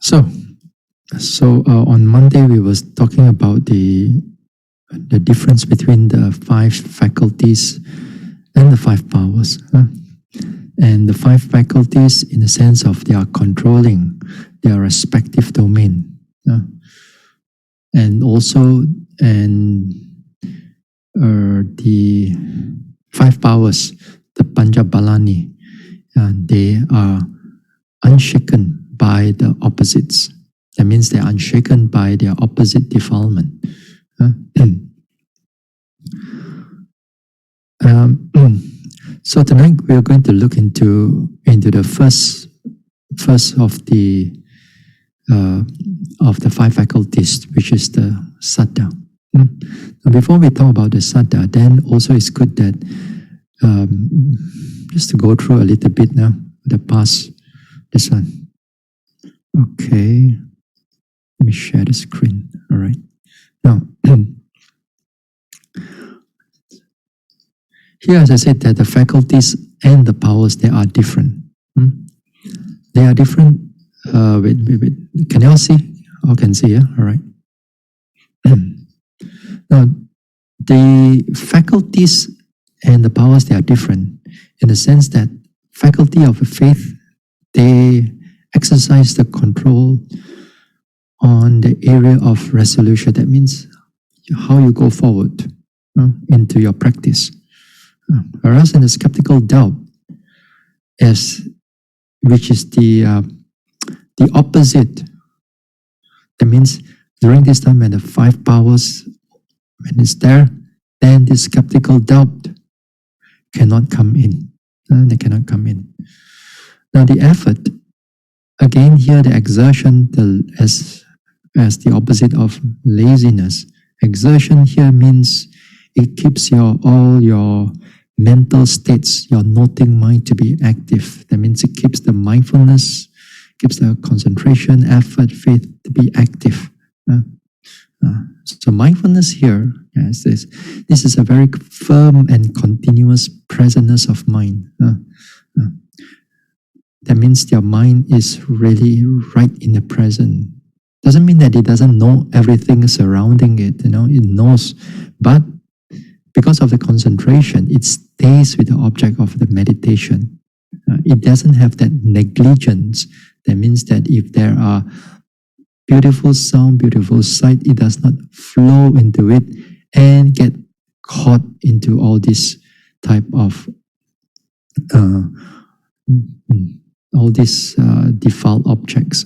So on Monday we was talking about the difference between the 5 faculties and the 5 powers. And the 5 faculties, in the sense of they are controlling their respective domain. And also, the 5 powers, the Panjabalani, they are unshaken by the opposites. That means they are unshaken by their opposite defilement. So tonight we are going to look into the first of the 5 faculties, which is the Saddhā. Now before we talk about the Saddhā, then also it's good that just to go through a little bit now the past. This one. Okay. Let me share the screen. All right. Now, here, as I said, that the faculties and the powers, they are different. They are different. Wait. Can you all see? All can see, yeah? All right. Now, the faculties and the powers, they are different in the sense that faculty of faith, they exercise the control on the area of resolution. That means how you go forward into your practice. Whereas in the skeptical doubt, which is the opposite. That means during this time when the 5 powers, when it's there, then the skeptical doubt cannot come in. They cannot come in. Now the effort, again here the exertion, as the opposite of laziness. Exertion here means it keeps all your mental states, your noting mind to be active. That means it keeps the mindfulness, keeps the concentration, effort, faith to be active. So mindfulness here, this is a very firm and continuous presence of mind. That means your mind is really right in the present. Doesn't mean that it doesn't know everything surrounding it. It knows, but because of the concentration, it stays with the object of the meditation. It doesn't have that negligence. That means that if there are beautiful sound, beautiful sight, it does not flow into it and get caught into all this type of all these default objects.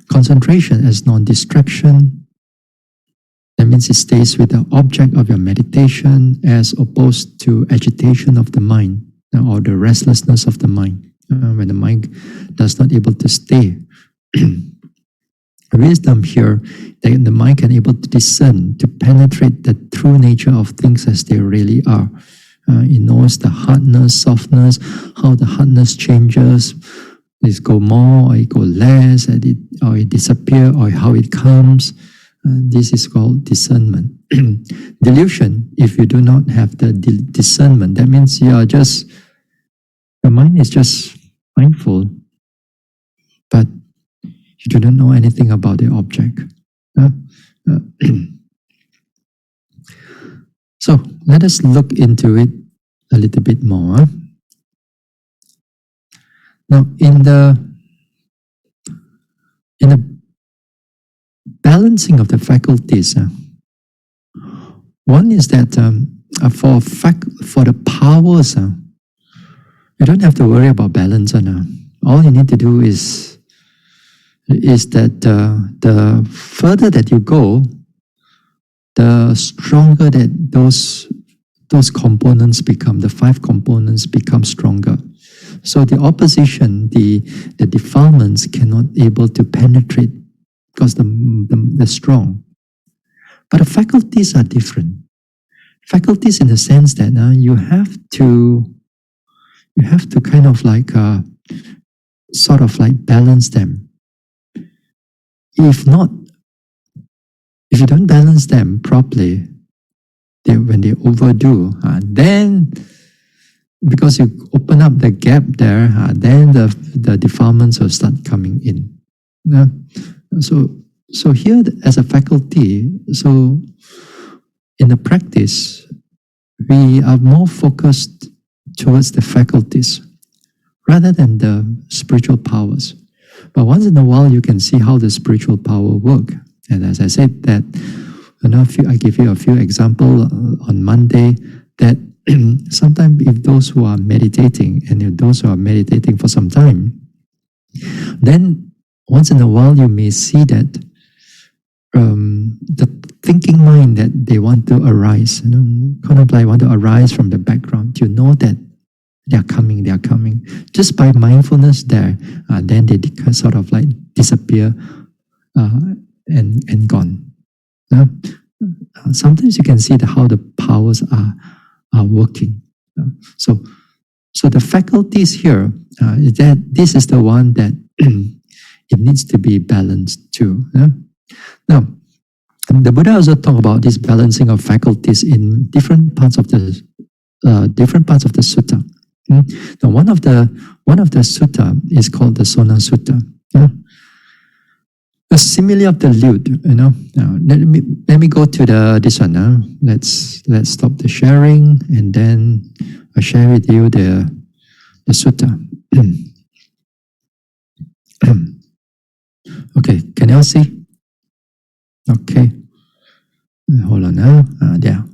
Concentration as non-distraction. That means it stays with the object of your meditation as opposed to agitation of the mind or the restlessness of the mind. When the mind does not able to stay. Wisdom here, that the mind can able to discern, to penetrate the true nature of things as they really are. It knows the hardness, softness, how the hardness changes. It go more, or it go less, or it disappear, or how it comes. This is called discernment. Delusion, if you do not have the discernment, that means your mind is just mindful, but you do not know anything about the object. So let us look into it a little bit more. Now, in the balancing of the faculties, one is that for the powers, you don't have to worry about balance. All you need to do is that the further that you go, the stronger that those components become. The 5 components become stronger. So the opposition, the defilements cannot able to penetrate because they're strong. But the faculties are different. Faculties in the sense that you have to kind of like sort of like balance them. If you don't balance them properly, when they overdo, then because you open up the gap there, then the defilements will start coming in. Yeah? So here as a faculty, so in the practice, we are more focused towards the faculties rather than the spiritual powers. But once in a while, you can see how the spiritual power work. And as I said that, I give you a few examples on Monday that sometimes if those who are meditating and if those who are meditating for some time, then once in a while you may see that the thinking mind that they want to arise, kind of like want to arise from the background, that they are coming. Just by mindfulness there, then they sort of like disappear and gone. Sometimes you can see how the powers are working. So the faculties here, is that this is the one that it needs to be balanced too. Now, the Buddha also talked about this balancing of faculties in different parts of the sutta. Now, one of the sutta is called the Sona Sutta. The simile of the lute. Now, let me go to this one. Let's stop the sharing and then I'll share with you the sutta. Okay, can you all see? Okay, hold on now. There.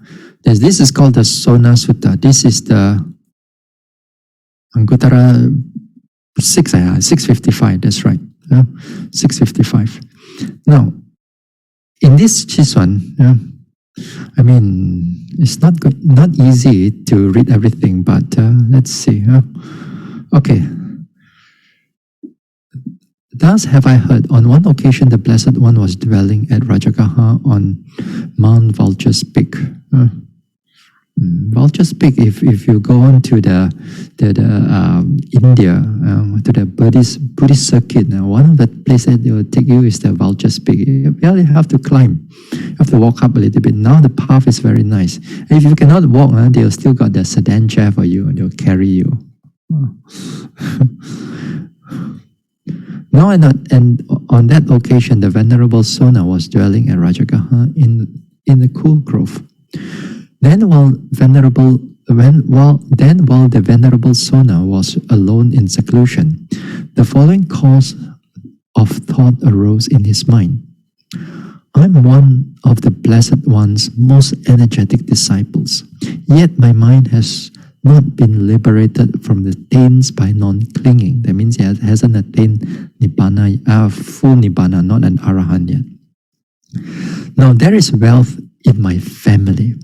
This is called the Sona Sutta. This is the Anguttara 655. That's right. 655. Now, in this one, it's not easy to read everything, but let's see. Okay. Thus have I heard, on one occasion the Blessed One was dwelling at Rajagaha on Mount Vulture's Peak. Vulture's Peak, if you go on to the India, to the Buddhist circuit, one of the places they will take you is the Vulture's Peak. You really have to climb. You have to walk up a little bit. Now the path is very nice. And if you cannot walk, they'll still got the sedan chair for you and they'll carry you. Now and on that occasion, the Venerable Sona was dwelling at Rajagaha in the cool grove. Then while the Venerable Sona was alone in seclusion, the following cause of thought arose in his mind. I'm one of the Blessed One's most energetic disciples, yet my mind has not been liberated from the taints by non-clinging. That means he hasn't attained Nibbana, full Nibbana, not an Arahant yet. Now there is wealth in my family,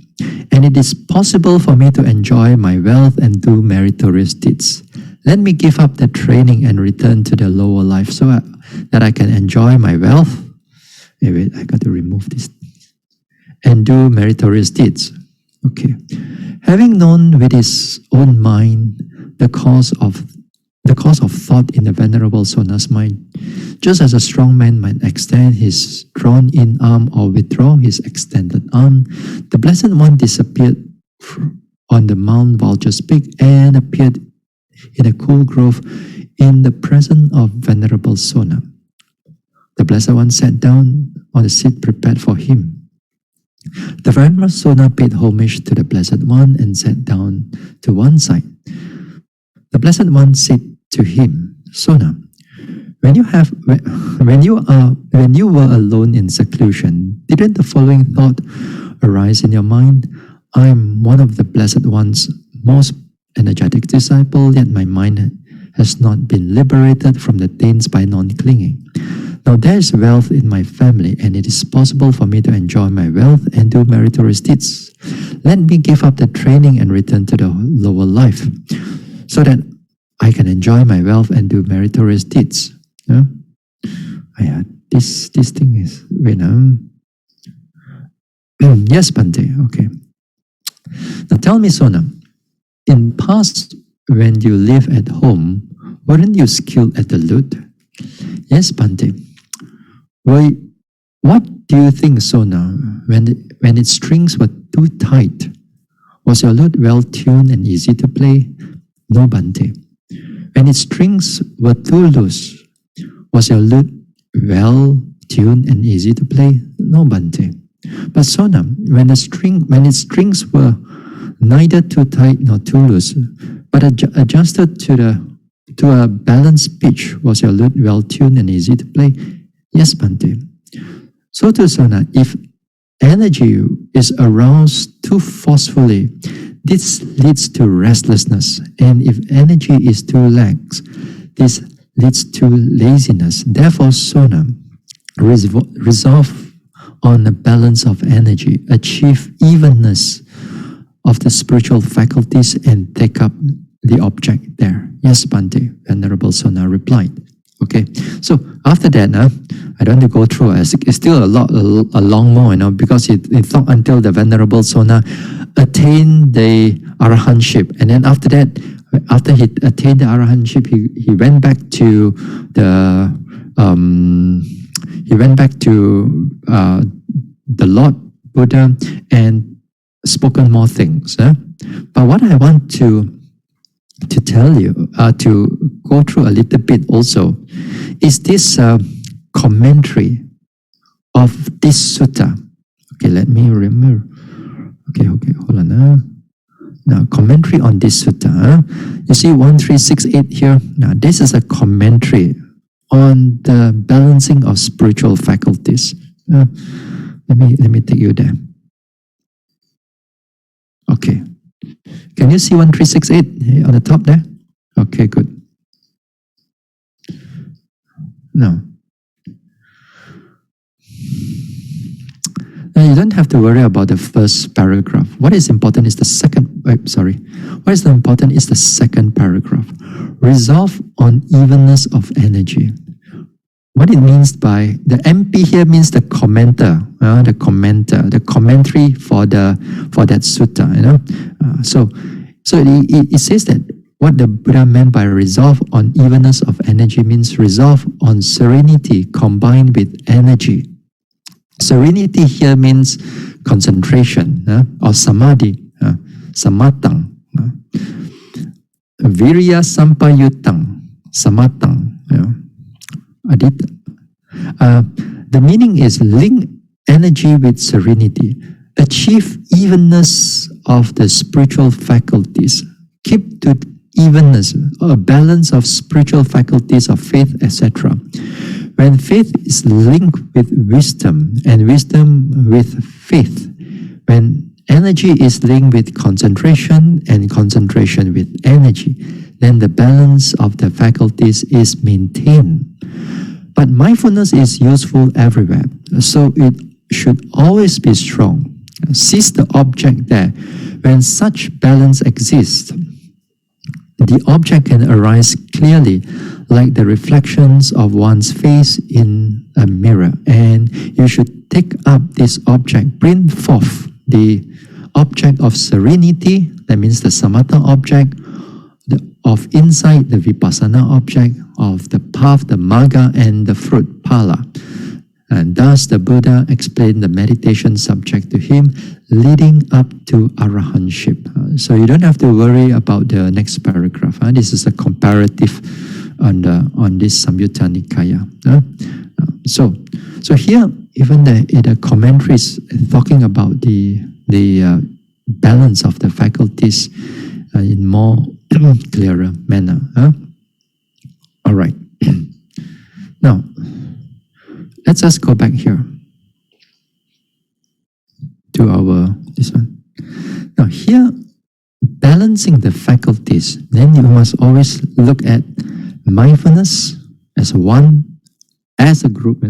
and it is possible for me to enjoy my wealth and do meritorious deeds. Let me give up the training and return to the lower life so that I can enjoy my wealth. Wait, I got to remove this. And do meritorious deeds. Okay. Having known with his own mind the cause of thought in the Venerable Sona's mind, just as a strong man might extend his drawn-in arm or withdraw his extended arm, the Blessed One disappeared on the Mount Vulture's Peak and appeared in a cool grove in the presence of Venerable Sona. The Blessed One sat down on a seat prepared for him. The Venerable Sona paid homage to the Blessed One and sat down to one side. The Blessed One said to him, Sona, when you were alone in seclusion, didn't the following thought arise in your mind? I am one of the Blessed One's most energetic disciple, yet my mind has not been liberated from the taints by non-clinging. Now there is wealth in my family, and it is possible for me to enjoy my wealth and do meritorious deeds. Let me give up the training and return to the lower life, so that I can enjoy my wealth and do meritorious deeds. This thing is, yes, Bhante, okay. Now tell me, Sona, in past, when you lived at home, weren't you skilled at the lute? Yes, Bhante. Well, what do you think, Sona, when its strings were too tight? Was your lute well tuned and easy to play? No, Bhante. When its strings were too loose, was your lute well tuned and easy to play? No, Bhante. But Sona, when its strings were neither too tight nor too loose, but adjusted to a balanced pitch, was your lute well tuned and easy to play? Yes, Bhante. So to Sona, if energy is aroused too forcefully, this leads to restlessness, and if energy is too lax, this leads to laziness. Therefore, Sona, resolve on a balance of energy, achieve evenness of the spiritual faculties, and take up the object there. Yes, Bhante, Venerable Sona replied. Okay, so after that, I don't want to go through. It's still a long more, because it thought until the Venerable Sona attained the arahantship, and then after that, after he attained the arahantship, he went back to the Lord Buddha and spoken more things. But what I want to tell you, to go through a little bit also, is this commentary of this sutta. Okay, let me remember. Okay, hold on. Now, commentary on this sutta. You see 1368 here? Now, this is a commentary on the balancing of spiritual faculties. Let me take you there. Okay. Can you see 1368 on the top there? Okay, good. Now you don't have to worry about the first paragraph. What is important is the second. What is important is the second paragraph. Resolve on evenness of energy. What it means by the MP here means the commenter, the commentary for that sutta. So it says that what the Buddha meant by resolve on evenness of energy means resolve on serenity combined with energy. Serenity here means concentration, or samadhi, samatang. Virya sampayutang, samatang. Adita. The meaning is link energy with serenity, achieve evenness of the spiritual faculties, keep to evenness, a balance of spiritual faculties of faith, etc. When faith is linked with wisdom and wisdom with faith, when energy is linked with concentration and concentration with energy, then the balance of the faculties is maintained. But mindfulness is useful everywhere, so it should always be strong. Seize the object there. When such balance exists, the object can arise clearly, like the reflections of one's face in a mirror. And you should take up this object, bring forth the object of serenity, that means the samatha object, of insight, the vipassana object, of the path, the magga, and the fruit, phala. And thus the Buddha explained the meditation subject to him, leading up to arahantship. So you don't have to worry about the next paragraph. This is a comparative on this Samyutta Nikaya. So here, even the commentary is talking about the balance of the faculties in more clearer manner. All right. Now, let's just go back here to this one. Now here, balancing the faculties, then you must always look at mindfulness as one, as a group.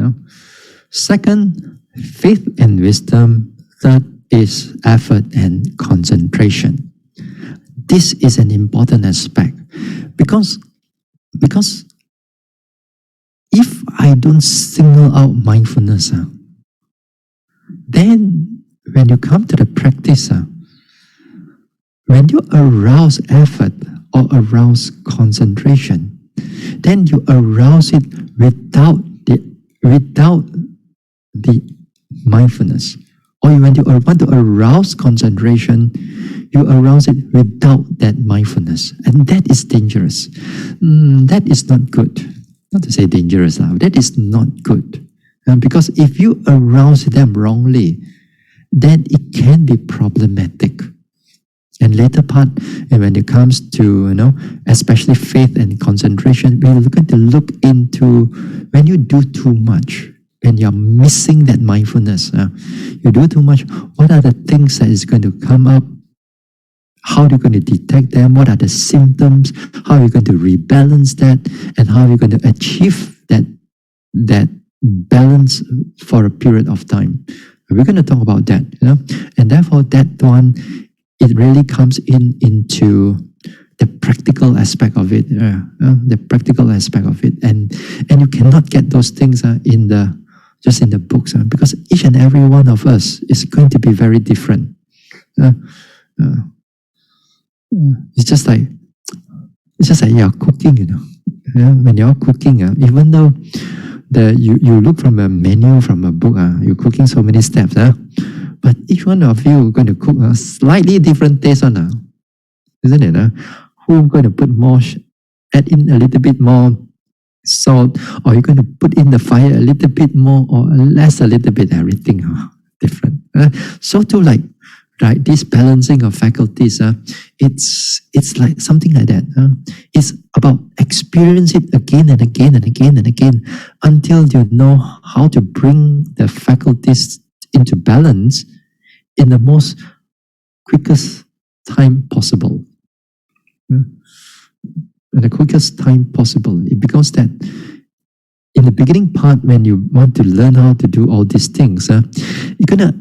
Second, faith and wisdom. Third is effort and concentration. This is an important aspect because if I don't single out mindfulness, then when you come to the practice, when you arouse effort or arouse concentration, then you arouse it without the mindfulness or when you want to arouse concentration, you arouse it without that mindfulness. And that is dangerous. That is not good. Not to say dangerous, that is not good. Because if you arouse them wrongly, then it can be problematic. And later part, and when it comes to, especially faith and concentration, we're going to look into when you do too much, when you're missing that mindfulness, you do too much, what are the things that is going to come up? How are you going to detect them? What are the symptoms? How are you going to rebalance that? And how are you going to achieve that balance for a period of time? We're going to talk about that, and therefore that one, it really comes into the practical aspect of it, the practical aspect of it, and you cannot get those things just in the books, because each and every one of us is going to be very different. It's just like you're cooking, when you're cooking, even though you look from a menu from a book, you're cooking so many steps, but each one of you are going to cook a slightly different taste isn't it? Who's going to put more, add in a little bit more salt, or you're going to put in the fire a little bit more or less a little bit, everything different. So too, like, right, this balancing of faculties, it's like something like that. It's about experience it again and again and again and again until you know how to bring the faculties into balance in the most quickest time possible. In the quickest time possible. It becomes that in the beginning part, when you want to learn how to do all these things, you're gonna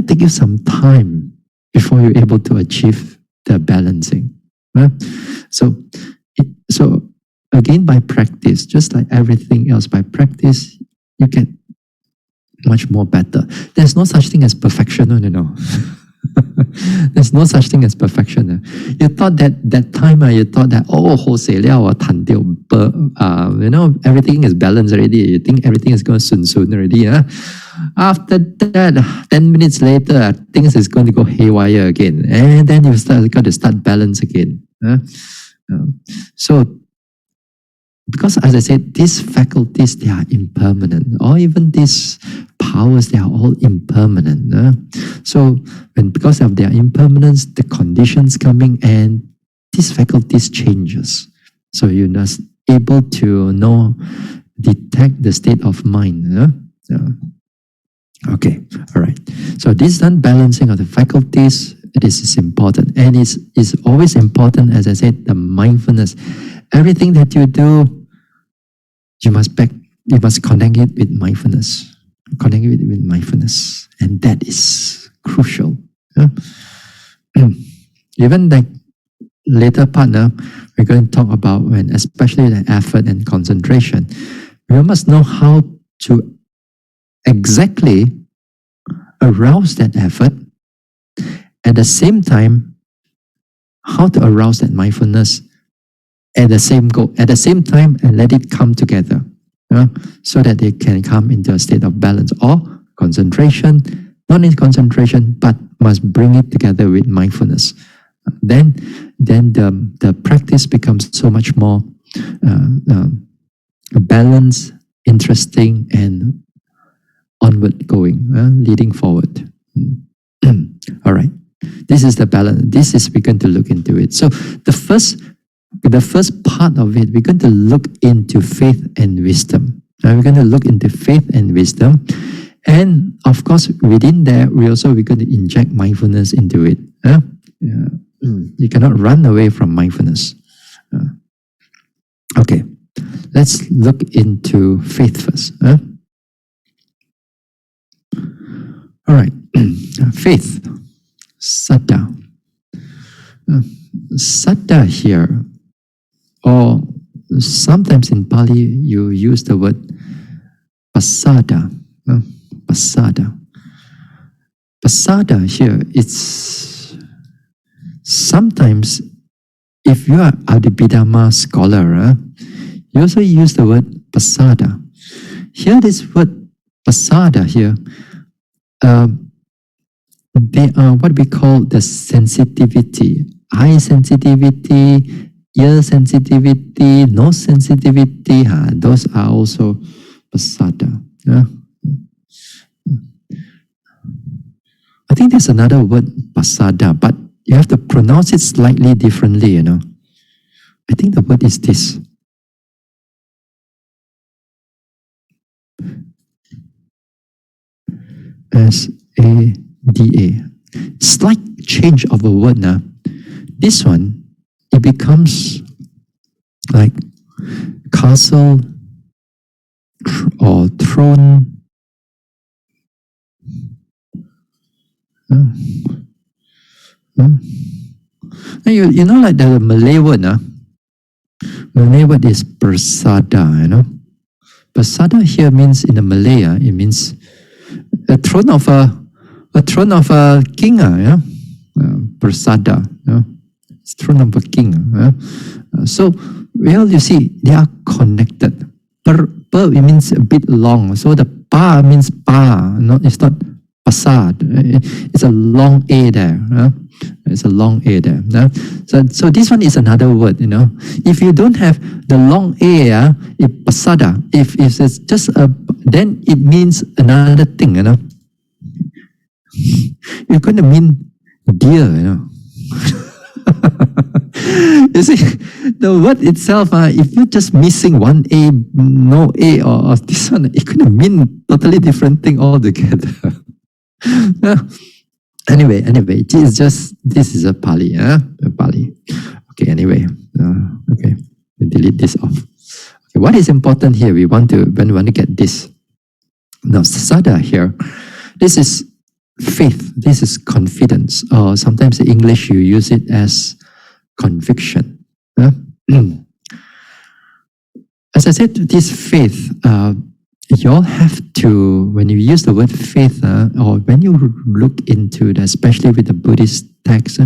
take you some time before you're able to achieve the balancing. So again, by practice, just like everything else, by practice, you get much more better. There's no such thing as perfection, no. There's no such thing as perfection. You thought that time, you thought that, everything is balanced already. You think everything is going soon already. After that, 10 minutes later, things is going to go haywire again. And then you got to start balance again. So, because as I said, these faculties, they are impermanent, or even these powers, they are all impermanent. So because of their impermanence, the conditions coming, and these faculties changes. So you're not able to detect the state of mind. Okay, all right. So this unbalancing of the faculties, this is important. And it's always important, as I said, the mindfulness. Everything that you do, you must connect it with mindfulness. Connect it with mindfulness. And that is crucial. Even like later part now, we're going to talk about when, especially the effort and concentration, we must know how to exactly arouse that effort. At the same time, how to arouse that mindfulness at the same time, and let it come together, so that they can come into a state of balance or concentration, not in concentration, but must bring it together with mindfulness. Then the practice becomes so much more balanced, interesting, and onward going, leading forward. All right, this is the balance. We're going to look into it. So the first part of it, we're going to look into faith and wisdom. We're going to look into faith and wisdom. And of course, within there, we're going to inject mindfulness into it. You cannot run away from mindfulness. Okay, let's look into faith first. All right, faith, Saddhā. Saddhā here, or sometimes in Pali you use the word Pasada. Pasada. Pasada here, it's sometimes, if you are Adipidhamma scholar, you also use the word Pasada. Here, this word Pasada here, they are what we call the sensitivity. Eye sensitivity, ear sensitivity, nose sensitivity. Those are also pasada. I think there's another word, pasada, but you have to pronounce it slightly differently, I think the word is this. Sada. Slight change of a word now. This one, it becomes like castle or throne. You know, like the Malay word, Malay word is Pasada, Pasada here means in the Malay, it means a throne of a king, Pasada, throne of a king. So, well, you see, they are connected. Per it means a bit long. So the pa means pa, it's not pasad. It's a long A there. It's a long A there. So this one is another word, If you don't have the long A, pasada, if it's just a, then it means another thing, It's going to mean deer, You see, the word itself, if you're just missing one A, no A, or this one, it could mean totally different thing altogether. Anyway, this is a Pali, a Pali. Okay, anyway, okay, delete this off. Okay, what is important here? When we want to get this. Now, Saddha here, this is faith, this is confidence, or sometimes in English you use it as conviction. As I said, this faith, you all have to, when you use the word faith, or when you look into that, especially with the Buddhist text,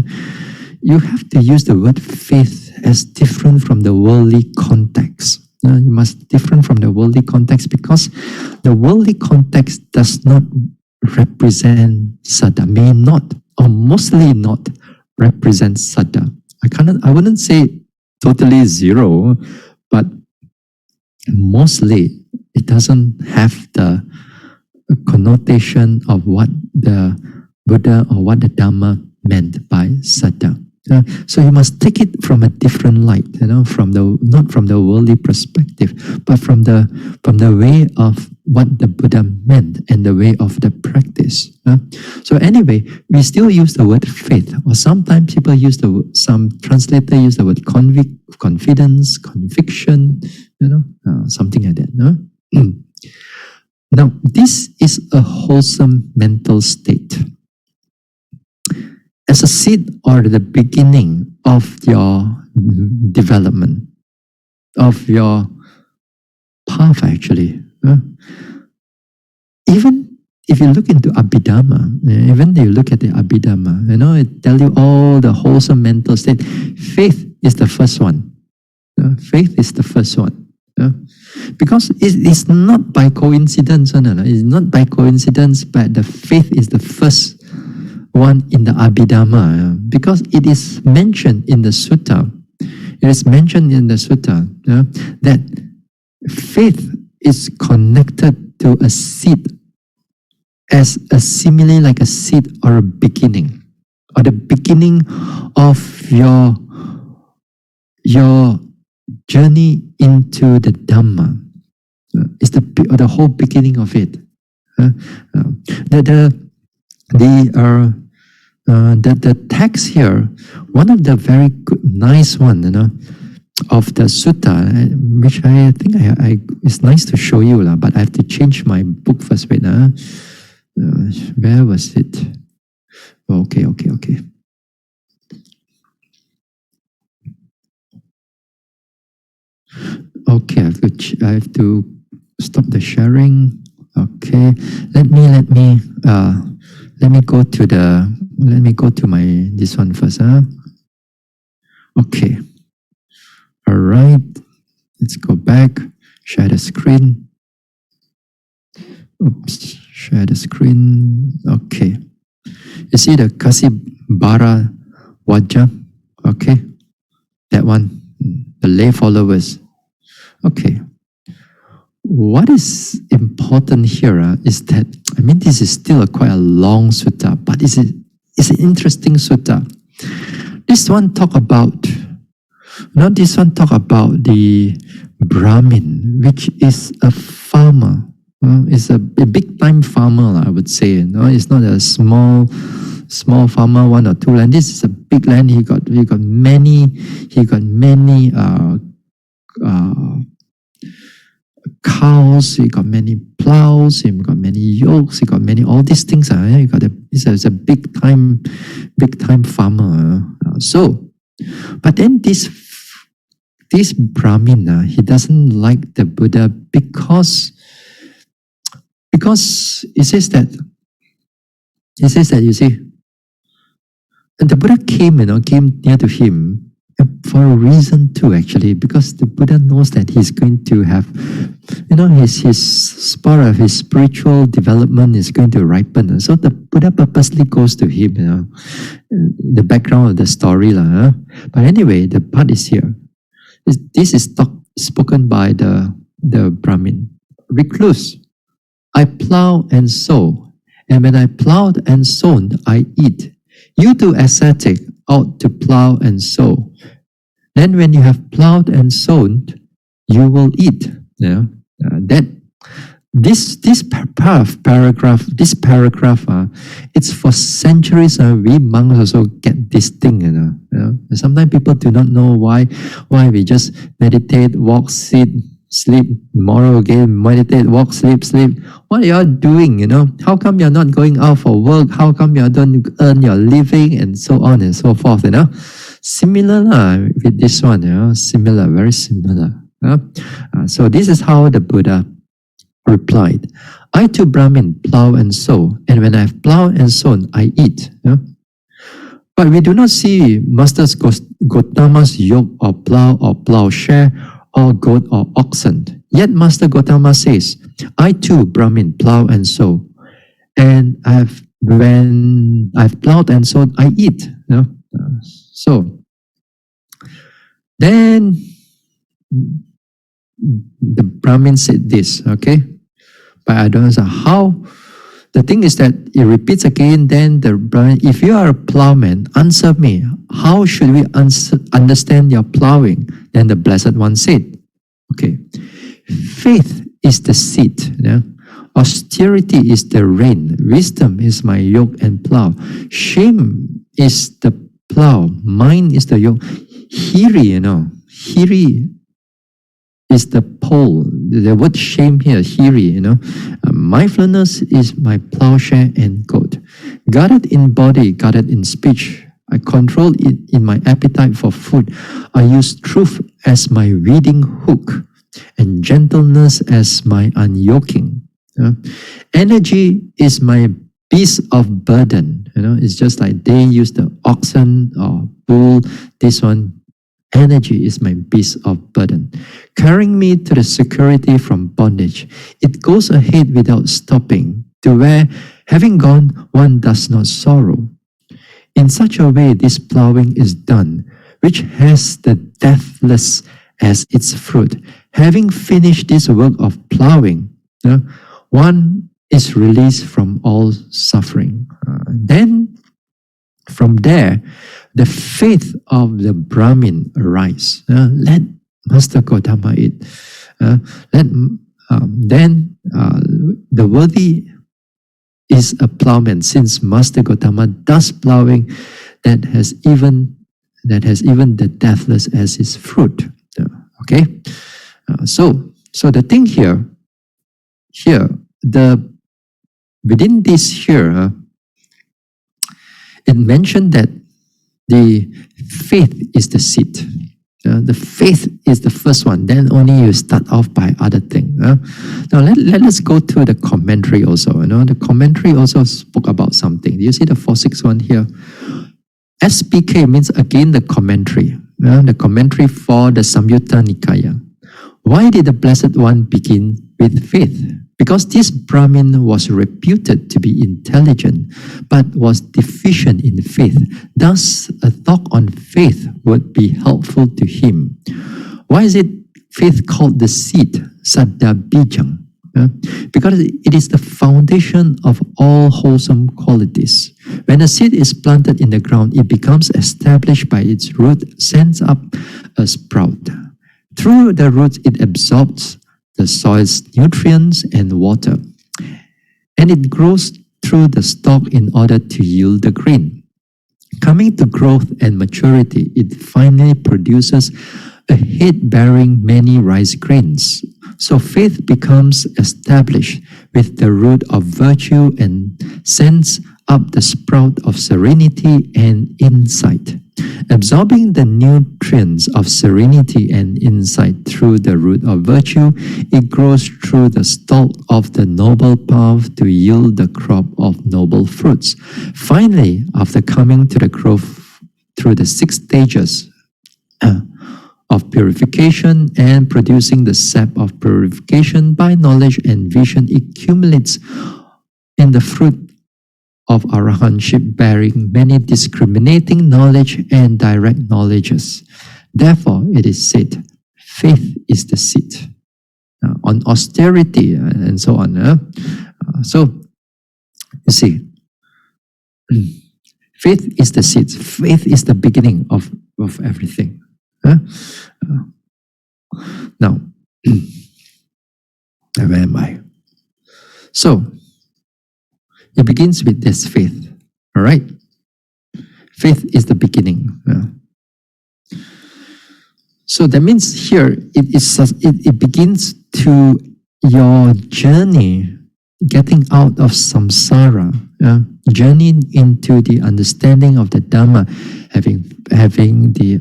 you have to use the word faith as different from the worldly context. You must different from the worldly context, because the worldly context does not represent Saddha, may not, or mostly not represent Saddha. I wouldn't say totally zero, but mostly it doesn't have the connotation of what the Buddha or what the Dhamma meant by Saddha. So you must take it from a different light, not from the worldly perspective, but from the way of what the Buddha meant and the way of the practice. So anyway, we still use the word faith, or sometimes people use some translator use the word confidence, conviction, something like that. Now, this is a wholesome mental state. As a seed or the beginning of your development, of your path, actually. Even if you look into Abhidhamma, even if you look at the Abhidhamma, it tells you all the wholesome mental state. Faith is the first one. Faith is the first one. Because it's not by coincidence. It's not by coincidence, but the faith is the first one in the Abhidhamma, because it is mentioned in the sutta. It is mentioned in the sutta that faith is connected to a seed as a simile, like a seed or a beginning, or the beginning of your journey into the Dhamma. It's the whole beginning of it. The text here, one of the very good, nice one, of the sutta, which I think it's nice to show you, but I have to change my book first. Wait, where was it? Okay. Okay, I have to stop the sharing. Okay, let me go to my this one first. Okay. All right. Let's go back. Share the screen. Oops. Share the screen. Okay. You see the Kasibara Wajah? Okay, that one, the lay followers. Okay. What is important here is that, this is still quite a long sutta, but it's an interesting sutta. This one talk about the Brahmin, which is a farmer. It's a big time farmer, I would say. It's not a small farmer, 1 or 2 land. This is a big land. He got many cows, he got many plows, he got many yokes, he got many all these things. It's a big time farmer. But then this Brahmin, he doesn't like the Buddha because it says that you see, and the Buddha came near to him for a reason too, actually, because the Buddha knows that he's going to have, his spur of his spiritual development is going to ripen. So the Buddha purposely goes to him, the background of the story. But anyway, the part is here. This is spoken by the Brahmin. Recluse, I plow and sow, and when I plowed and sown, I eat. You too, ascetic, ought to plow and sow. Then when you have plowed and sown, you will eat. This paragraph, it's for centuries. We monks also get this thing. Sometimes people do not know why we just meditate, walk, sit, sleep, tomorrow again, meditate, walk, sleep. What are you all doing? How come you're not going out for work? How come you don't earn your living, and so on and so forth? Similar with this one, similar, very similar. So this is how the Buddha replied. I too, Brahmin, plow and sow, and when I have plowed and sown, I eat. But we do not see Master Gotama's yoke or plowshare or goat or oxen. Yet Master Gotama says, I too, Brahmin, plow and sow, and when I've plowed and sown, I eat. So then the Brahmin said this, okay? But I don't know how. The thing is that it repeats again. Then the Brahmin, if you are a plowman, answer me. How should we understand your plowing? Then the Blessed One said, okay, faith is the seed. Austerity is the rain. Wisdom is my yoke and plow. Shame is the plow. Mine is the yoke. Hiri, Hiri is the pole. The word shame here, hiri, mindfulness is my plowshare and goat. Guarded in body, guarded in speech. I control it in my appetite for food. I use truth as my weeding hook and gentleness as my unyoking. Energy is my beast of burden. It's just like they use the oxen or bull. This one, energy is my beast of burden, carrying me to the security from bondage. It goes ahead without stopping, to where, having gone, one does not sorrow. In such a way, this plowing is done, which has the deathless as its fruit. Having finished this work of plowing, one is released from all suffering. Then, from there, the faith of the Brahmin arise. Let Master Gotama eat. Then the worthy is a plowman, since Master Gotama does plowing that has even the deathless as his fruit. Okay, so the thing here, within this here, it mentioned that the faith is the seed. The faith is the first one. Then only you start off by other thing. Now let us go to the commentary also. The commentary also spoke about something. Do you see the 461 here? SPK means again the commentary. The commentary for the Samyutta Nikaya. Why did the Blessed One begin with faith? Because this Brahmin was reputed to be intelligent, but was deficient in faith. Thus, a talk on faith would be helpful to him. Why is it faith called the seed, Saddhā bijang? Because it is the foundation of all wholesome qualities. When a seed is planted in the ground, it becomes established by its root, sends up a sprout. Through the roots, it absorbs the soil's nutrients and water, and it grows through the stalk in order to yield the grain. Coming to growth and maturity, it finally produces a head bearing many rice grains. So faith becomes established with the root of virtue and sends up the sprout of serenity and insight. Absorbing the nutrients of serenity and insight through the root of virtue, it grows through the stalk of the noble path to yield the crop of noble fruits. Finally, after coming to the growth through the 6 stages of purification and producing the sap of purification by knowledge and vision, it accumulates in the fruit of arahantship, bearing many discriminating knowledge and direct knowledges. Therefore, it is said, faith is the seed. On austerity and so on. So, you see, faith is the seed. Faith is the beginning of everything. Now, where am I? So, it begins with this faith. All right? Faith is the beginning. So that means here it begins to your journey getting out of samsara, journeying into the understanding of the Dhamma, having the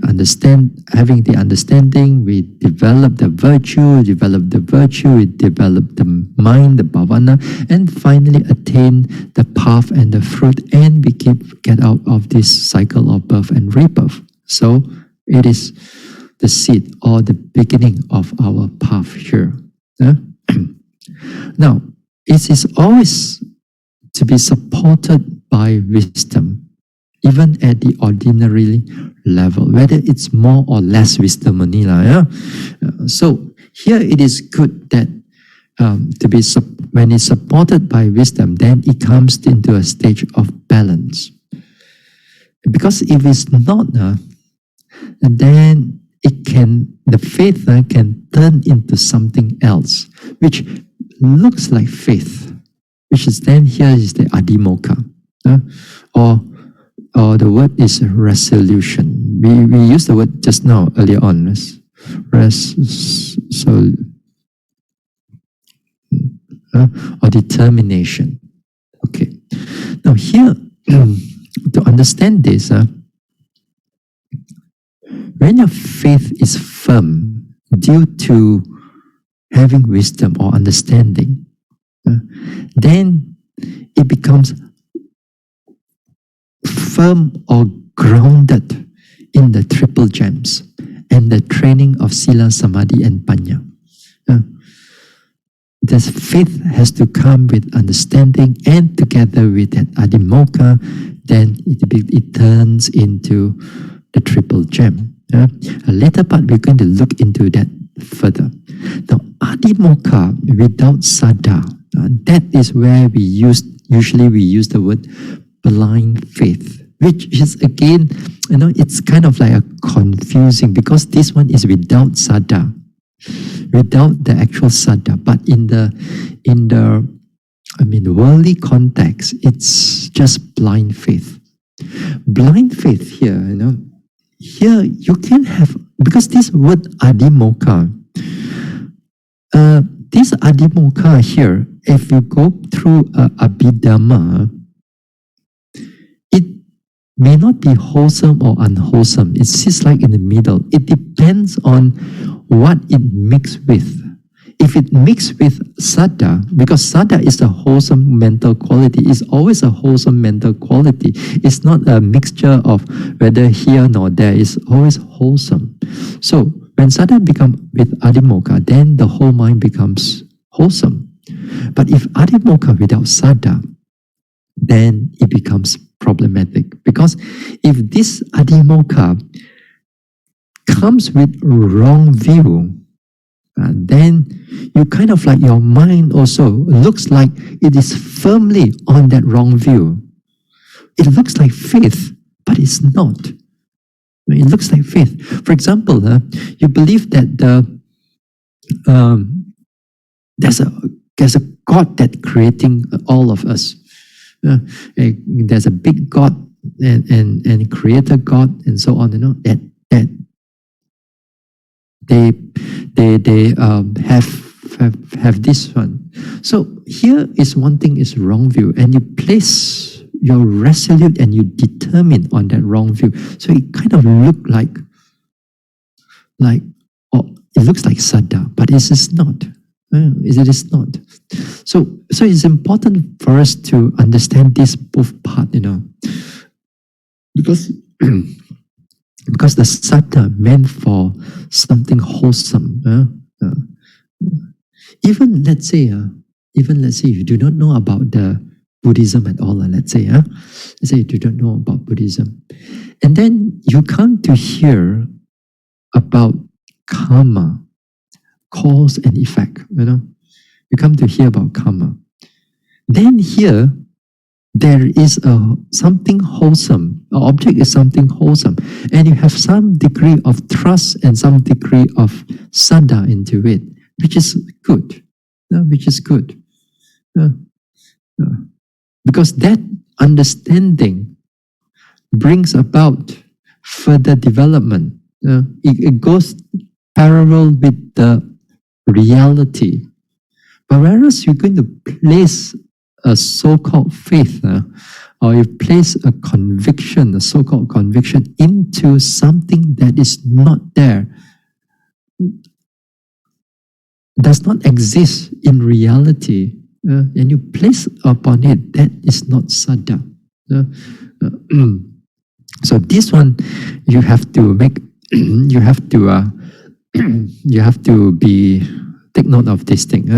understanding, we develop the virtue, we develop the mind, the bhavana, and finally attain the path and the fruit, and we get out of this cycle of birth and rebirth. So it is the seed or the beginning of our path here. Now, it is always to be supported by wisdom, even at the ordinary level, whether it's more or less wisdom. So here it is good that when it's supported by wisdom, then it comes into a stage of balance. Because if it's not, then the faith can turn into something else, which looks like faith, which is then here is the adhimokkha, or the word is resolution. We used the word just now earlier on, or determination. Okay. Now here, to understand this, when your faith is firm due to having wisdom or understanding, then it becomes firm or grounded in the triple gems and the training of sila, samadhi, and panya. This faith has to come with understanding, and together with that adhimokkha, then it turns into the triple gem. A later part, we're going to look into that further. Now, adhimokkha without saddha, that is where we usually use the word blind faith, which is again, it's kind of like a confusing, because this one is without saddha, without the actual saddha. But in the worldly context, it's just blind faith. Blind faith here, here you can have, because this word adhimokkha, this adhimokkha here, if you go through Abhidhamma, it may not be wholesome or unwholesome. It sits like in the middle. It depends on what it mixed with. If it mixed with saddha, because saddha is a wholesome mental quality, it's always a wholesome mental quality. It's not a mixture of whether here nor there. It's always wholesome. So when saddha becomes with adhimokkha, then the whole mind becomes wholesome. But if adhimokkha without saddha, then it becomes problematic. Because if this adhimokkha comes with wrong view, then you kind of like your mind also looks like it is firmly on that wrong view. It looks like faith, but it's not. It looks like faith. For example, you believe that there's a God that creating all of us. There's a big God and creator God and so on. That they have this one. So here is one thing is wrong view, and you place you're resolute and you determine on that wrong view. So it kind of look like it looks like saddha, but it is not. It is not. So it's important for us to understand this both part, because the saddha meant for something wholesome. Even let's say you do not know about the Buddhism at all. Let's say you do not know about Buddhism, and then you come to hear about karma, cause and effect. You come to hear about karma. Then here there is something wholesome. An object is something wholesome, and you have some degree of trust and some degree of saddha into it, which is good. Which is good. Because that understanding brings about further development. It goes parallel with the reality. But whereas you're going to place a so-called faith, or you place a conviction, a so-called conviction, into something that is not there, does not exist in reality, and you place upon it, that is not saddha. So this one you have to make, you have to be take note of this thing.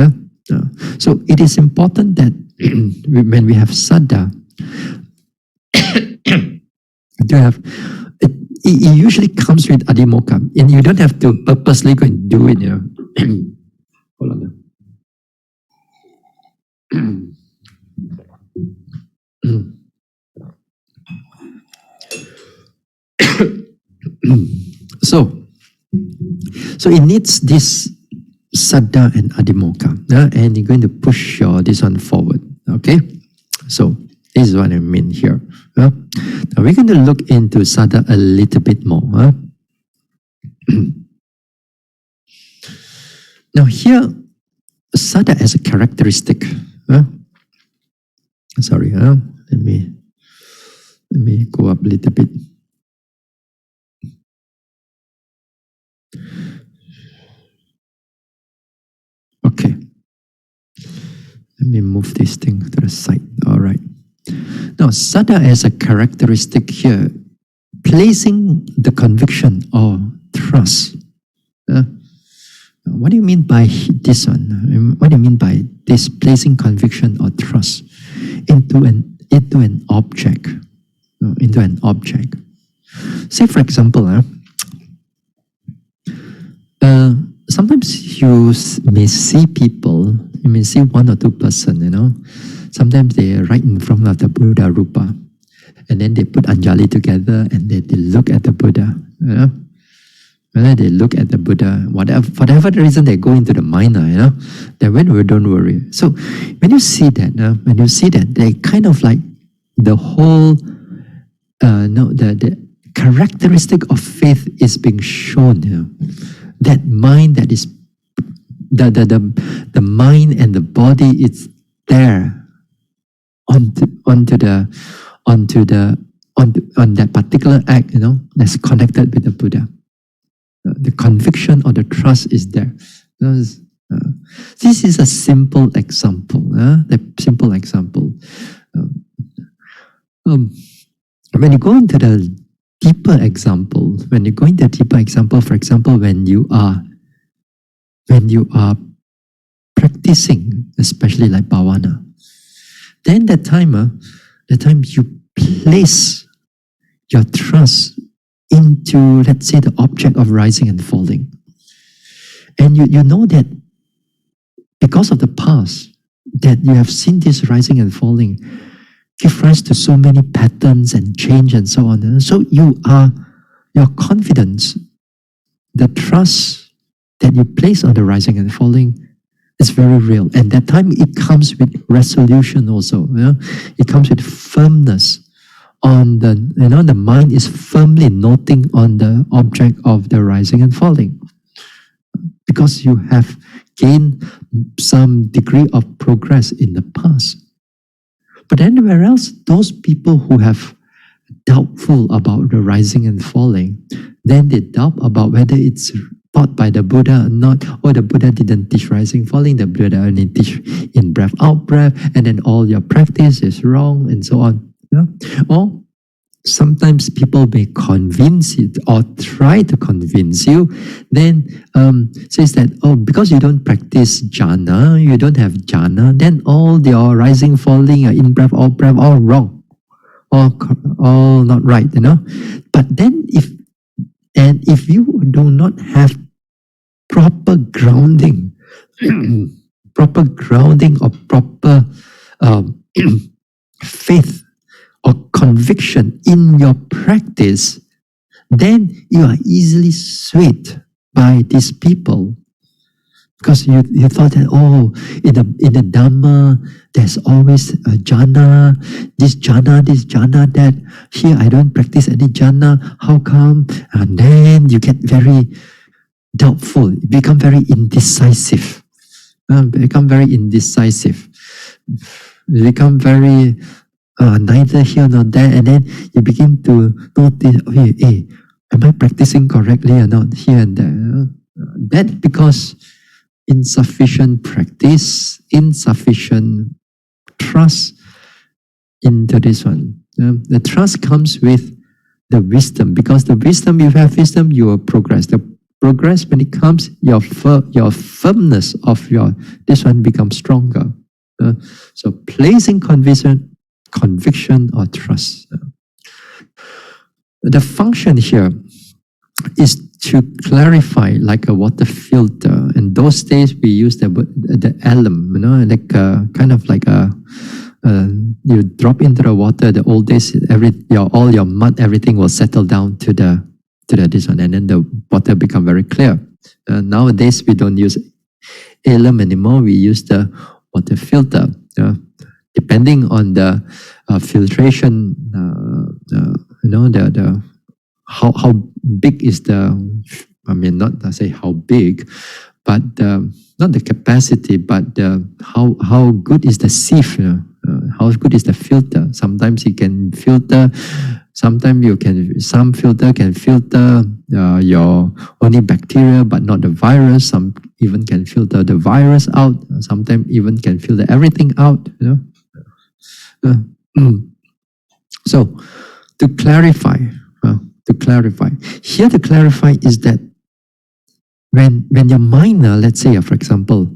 So it is important that when we have saddha, to have it usually comes with adhimokkha, and you don't have to purposely go and do it. Hold on. So it needs this saddha and adhimokkha, and you're going to push this one forward. Okay, so this is what I mean here. Now we're going to look into saddha a little bit more. Now here, saddha as a characteristic. Sorry, let me go up a little bit. Okay, let me move this thing to the side. All right. Now, saddha as a characteristic here, placing the conviction or trust. What do you mean by this one? What do you mean by this placing conviction or trust into an object? Into an object. Say, for example, sometimes you may see people, you may see one or two person, sometimes they are right in front of the Buddha Rupa, and then they put Anjali together and they look at the Buddha, Whether they look at the Buddha, whatever the reason they go into the mind, then don't worry. So when you see that, they kind of like the whole, the characteristic of faith is being shown. That mind that is the mind and the body is there on that particular act, that's connected with the Buddha. The conviction or the trust is there. This is a simple example. The simple example. When you go into the deeper example, for example, when you are practicing, especially like bhavana, then the time you place your trust into, let's say, the object of rising and falling. And you know that because of the past, that you have seen this rising and falling give rise to so many patterns and change and so on. So your confidence, the trust that you place on the rising and falling is very real. And that time it comes with resolution also. It comes with firmness on the, the mind is firmly noting on the object of the rising and falling. Because you have gained some degree of progress in the past. But anywhere else, those people who have doubtful about the rising and falling, then they doubt about whether it's taught by the Buddha or not, or the Buddha didn't teach rising, falling, the Buddha only teach in breath, out breath, and then all your practice is wrong, and so on. Or sometimes people may convince you or try to convince you, then says that, because you don't practice jhana, you don't have jhana, then all your rising, falling, in breath, out breath, all wrong, all not right, But then if you do not have proper grounding, proper grounding or proper faith or conviction in your practice, then you are easily swayed by these people. Because you thought that, in the Dhamma, there's always a jhana, this jhana, that. Here I don't practice any jhana, how come? And then you get very doubtful, you become very indecisive. You become very neither here nor there, and then you begin to notice, am I practicing correctly or not here and there? That's because insufficient practice, insufficient trust into this one. The trust comes with the wisdom, because the wisdom, if you have wisdom, you will progress. The progress, when it comes, your firmness of this one becomes stronger. So placing conviction or trust. The function here is to clarify like a water filter. In those days, we use the alum, like kind of like you drop into the water. The old days, all your mud, everything will settle down to this one, and then the water become very clear. Nowadays, we don't use alum anymore. We use the water filter. Depending on the filtration, how big is not to say how big, but not the capacity, but how good is the sieve, how good is the filter. Sometimes it can filter, some filter can filter your only bacteria, but not the virus. Some even can filter the virus out. Sometimes even can filter everything out. So to clarify here, is that when your mind, let's say, for example,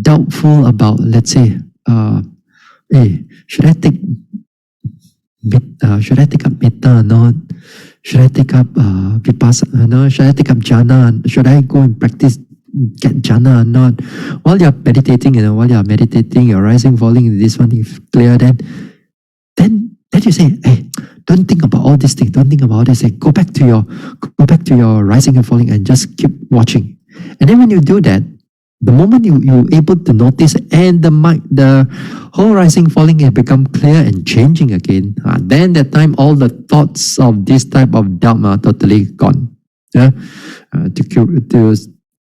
doubtful about, let's say, should I take up metta or not? Should I take up vipassana? No, should I take up jhana? Should I go and practice, get jhana or not? While you're meditating, your rising, falling, this one is clear, then you say, hey, don't think about all these things. Don't think about this. Say, go back to your rising and falling and just keep watching. And then when you do that, the moment you're able to notice, and the whole rising, falling has become clear and changing again, then that time all the thoughts of this type of Dhamma are totally gone.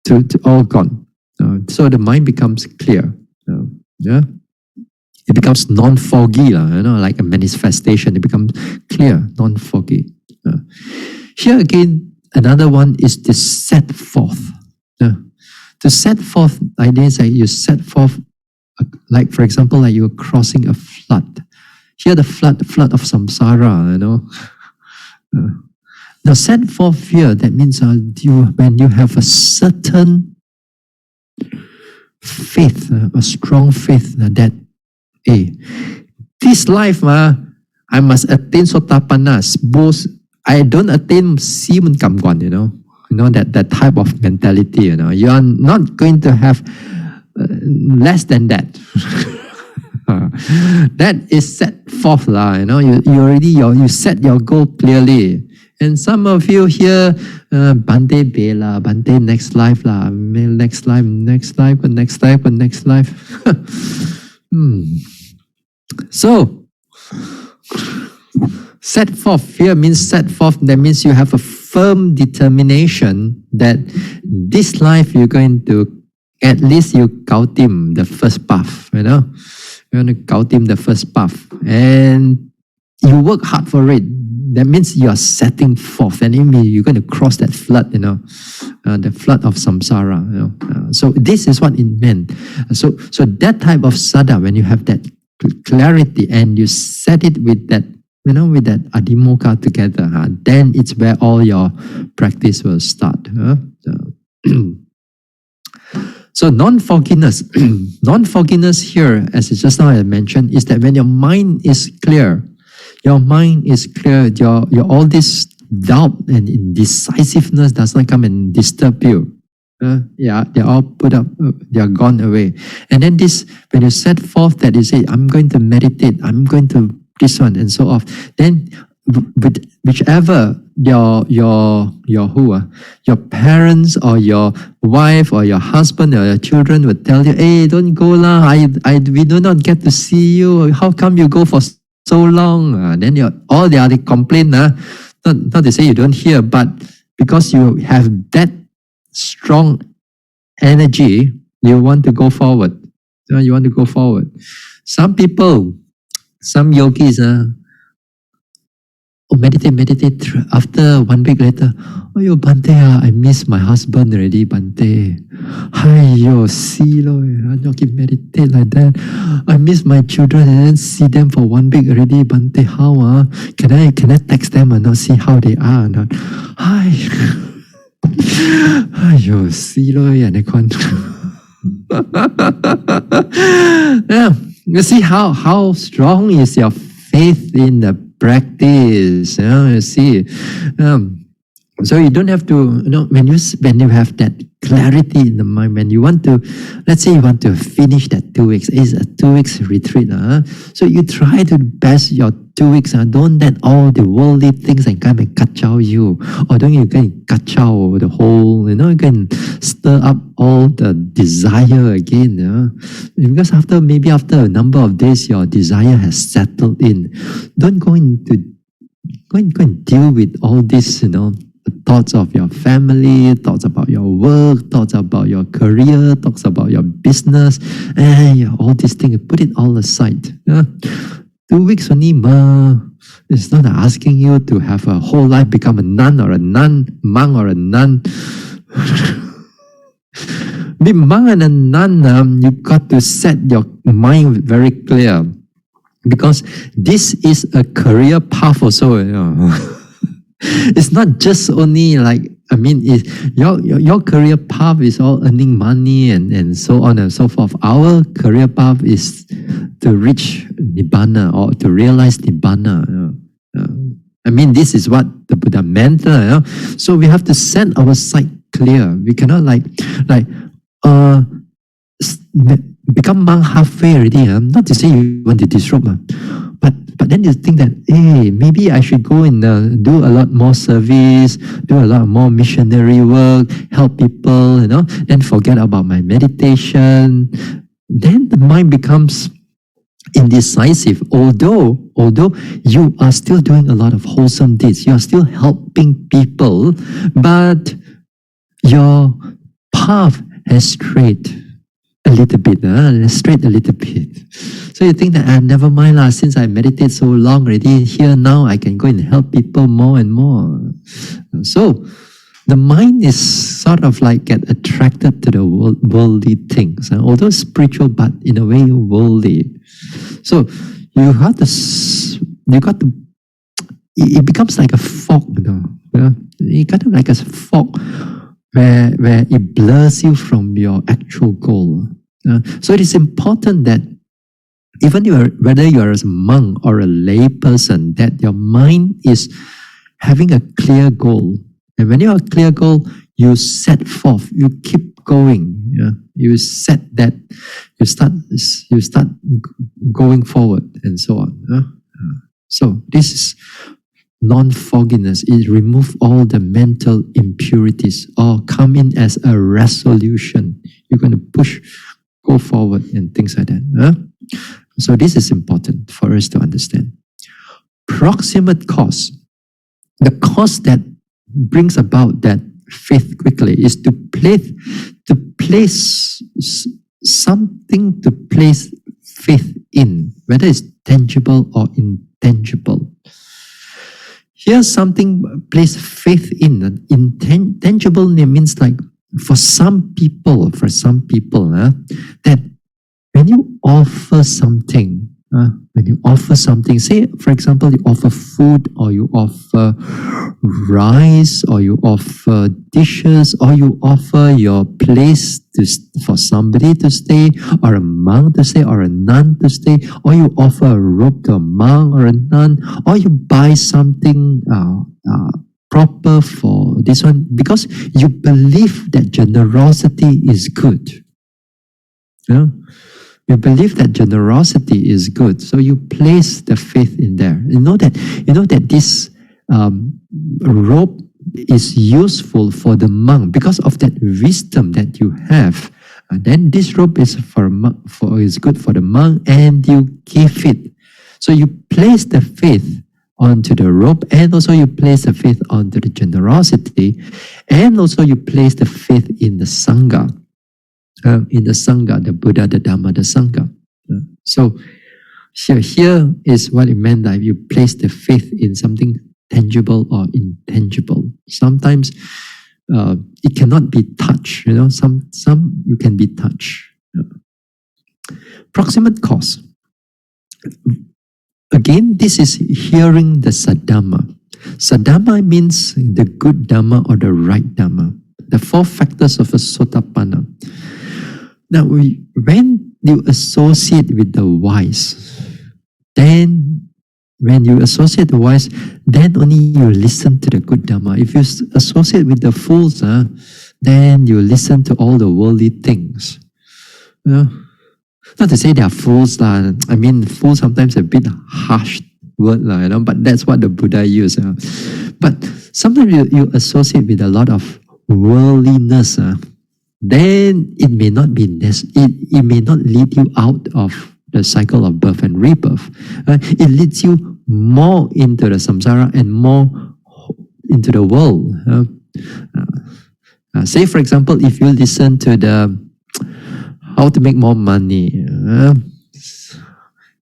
To all gone. So the mind becomes clear. It becomes non-foggy, like a manifestation. It becomes clear, non-foggy. Here again, another one is to set forth. To set forth, idea is like you set forth, like for example, like you're crossing a flood. Here the flood of samsara, Now set forth here, that means when you have a certain faith, a strong faith that, hey, this life, I must attain Sotapanna. Suppose I don't attain Simun Kamguan, that type of mentality, you are not going to have less than that. That is set forth, you set your goal clearly. And some of you here, Bhante Bela, Bhante next life, next life. So, set forth here means set forth. That means you have a firm determination that this life you're going to, at least you kautim the first path, You're going to kautim the first path. And you work hard for it. That means you are setting forth, and you're going to cross that flood, the flood of samsara. So this is what it meant. So that type of saddha, when you have that clarity and you set it with that, with that adhimokkha together, then it's where all your practice will start. So non-fogginess, non-fogginess here, as just now I mentioned, is that when your mind is clear, your all this doubt and indecisiveness does not come and disturb you. They're all put up, they're gone away. And then this, when you set forth that you say, I'm going to meditate, I'm going to this one and so on, then with whichever your parents or your wife or your husband or your children would tell you, hey, don't go lah, we do not get to see you, how come you go for so long? Then all the other complaint, not to say you don't hear, but because you have that strong energy, you want to go forward. Some people, some yogis, meditate. After 1 week later, oh, Bhante, I miss my husband already, Bhante. See, I'm not going to meditate like that. I miss my children and then see them for 1 week already, Bhante. How? Can I text them and not see how they are? See, yeah, you see how strong is your faith in the practice. You see, so you don't have to, when you have that clarity in the mind, when you want to, let's say you want to finish that 2 weeks, it's a 2 weeks retreat. So you try to best your 2 weeks. Don't let all the worldly things and come and kacau you, or don't you can kacau the whole, you can stir up all the desire again. Because after a number of days, your desire has settled in. Don't go and deal with all this, thoughts of your family, thoughts about your work, thoughts about your career, thoughts about your business, and all these things, put it all aside. 2 weeks only, it's not asking you to have a whole life become a nun or a monk or a nun. Be monk and a nun, you got to set your mind very clear, because this is a career path also. It's not just only your career path is all earning money and so on and so forth. Our career path is to reach Nibbana or to realize Nibbana. This is what the Buddha meant. So we have to set our sight clear. We cannot become monk halfway already. Not to say you want to disrobe. But then you think that, hey, maybe I should go and do a lot more service, do a lot more missionary work, help people, then forget about my meditation. Then the mind becomes indecisive. Although you are still doing a lot of wholesome deeds, you are still helping people, but your path has strayed a little bit, So you think that, never mind lah, since I meditate so long already, here now I can go and help people more and more. So the mind is sort of get attracted to the worldly things, although spiritual, but in a way worldly. So you got to, it becomes like a fog, It kind of like a fog, where it blurs you from your actual goal. So you got to set your mind clear. Because this is a career path also. So you want to finish that 2 weeks, then you got to set your mind clear. Because after a number of days, your desire has settled in. Don't go and deal with all this thoughts of your family, thoughts about your work, thoughts about my meditation. Then forget about my meditation. Then So it is important that even whether you are a monk or a lay person, that your mind is having a clear goal. And when you have a clear goal, you set forth, you keep going. You set that, you start going forward and so on. So this is non-fogginess. It removes all the mental impurities or come in as a resolution. You're going to go forward and things like that. So this is important for us to understand. Proximate cause. The cause that brings about that faith quickly is to place something to place faith in, whether it's tangible or intangible. Here's something place faith in. Intangible means like for some people, that when you offer something, say for example, you offer food, or you offer rice, or you offer dishes, or you offer your place for somebody to stay, or a monk to stay, or a nun to stay, or you offer a robe to a monk or a nun, or you buy something proper for this one, because you believe that generosity is good. You believe that generosity is good, so you place the faith in there. You know that this robe is useful for the monk because of that wisdom that you have. And then this robe is is good for the monk, and you give it. So you place the faith onto the robe, and also you place the faith onto the generosity, and also you place the faith in the Sangha. The Buddha, the Dhamma, the Sangha. So here is what it meant that you place the faith in something tangible or intangible. Sometimes it cannot be touched. Some you can be touched. Proximate cause. Again, this is hearing the Saddhamma. Saddhamma means the good Dhamma or the right Dhamma. The 4 factors of a Sotapanna. Now, when you associate with the wise, then when you associate the wise, then only you listen to the good Dhamma. If you associate with the fools, then you listen to all the worldly things. Not to say they are fools. I mean, fools sometimes a bit harsh word, but that's what the Buddha used. But sometimes you associate with a lot of worldliness. Then it may not be it may not lead you out of the cycle of birth and rebirth. It leads you more into the samsara and more into the world. Say for example, if you listen to the how to make more money.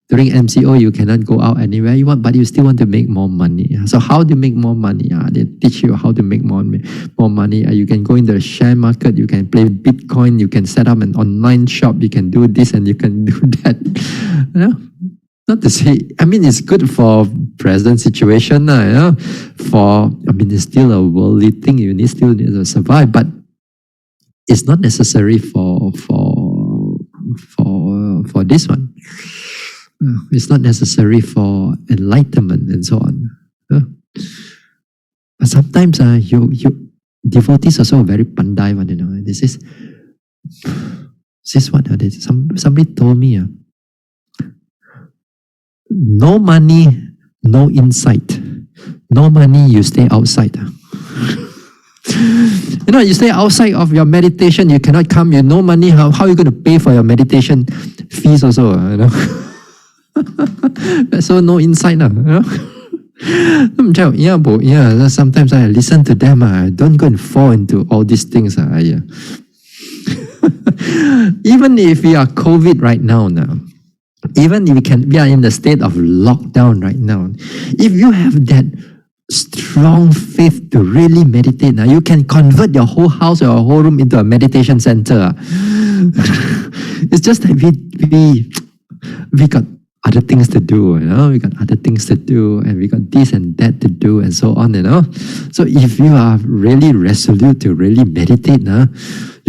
During MCO, you cannot go out anywhere you want, but you still want to make more money. So how do you make more money? They teach you how to make more money. You can go in the share market, you can play Bitcoin, you can set up an online shop, you can do this and you can do that. Not to say, it's good for present situation. It's still a worldly thing, you still need to survive, but it's not necessary for this one. It's not necessary for enlightenment and so on. But sometimes devotees also very pandai one. This is what somebody told me. No money, no insight. No money, you stay outside. You stay outside of your meditation, you cannot come. You no money, how are you going to pay for your meditation fees also? So no insight. Sometimes I listen to them. I don't go and fall into all these things. Even if we are COVID right now, even if we are in the state of lockdown right now, if you have that strong faith to really meditate, you can convert your whole house or your whole room into a meditation center. It's just that we got other things to do, we got other things to do, and we got this and that to do, and so on, So if you are really resolute to really meditate,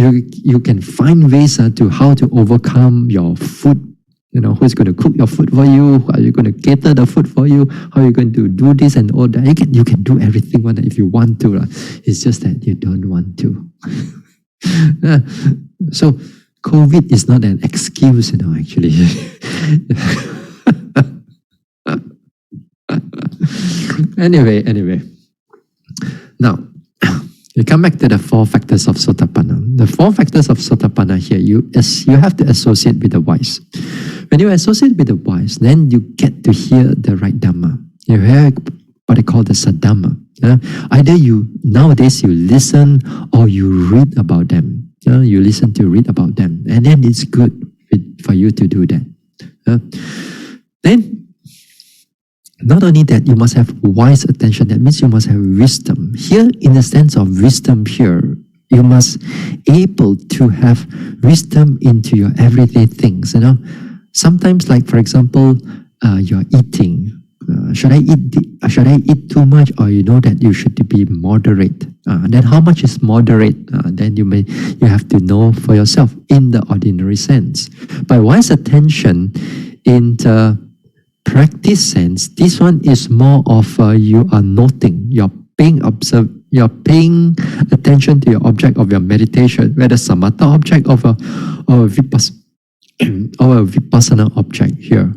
You can find ways to how to overcome your food. Who's going to cook your food for you? How are you going to cater the food for you? How are you going to do this and all that? You can do everything if you want to. It's just that you don't want to. So COVID is not an excuse, actually. Anyway. Now, you come back to the 4 factors of Sotapanna. The 4 factors of Sotapanna here, you have to associate with the wise. When you associate with the wise, then you get to hear the right Dhamma. You hear what they call the Saddhā. Either nowadays you listen or you read about them. You listen to read about them, and then it's good for you to do that. Then, not only that, you must have wise attention. That means you must have wisdom. Here, in the sense of wisdom here, you must able to have wisdom into your everyday things. Sometimes, like for example, you're eating. Should I eat too much, or that you should be moderate? Then how much is moderate? Then you have to know for yourself in the ordinary sense. By wise attention, in the practice sense, this one is more of you are noting, you're paying attention to your object of your meditation, whether samatha object or a vipassana object here.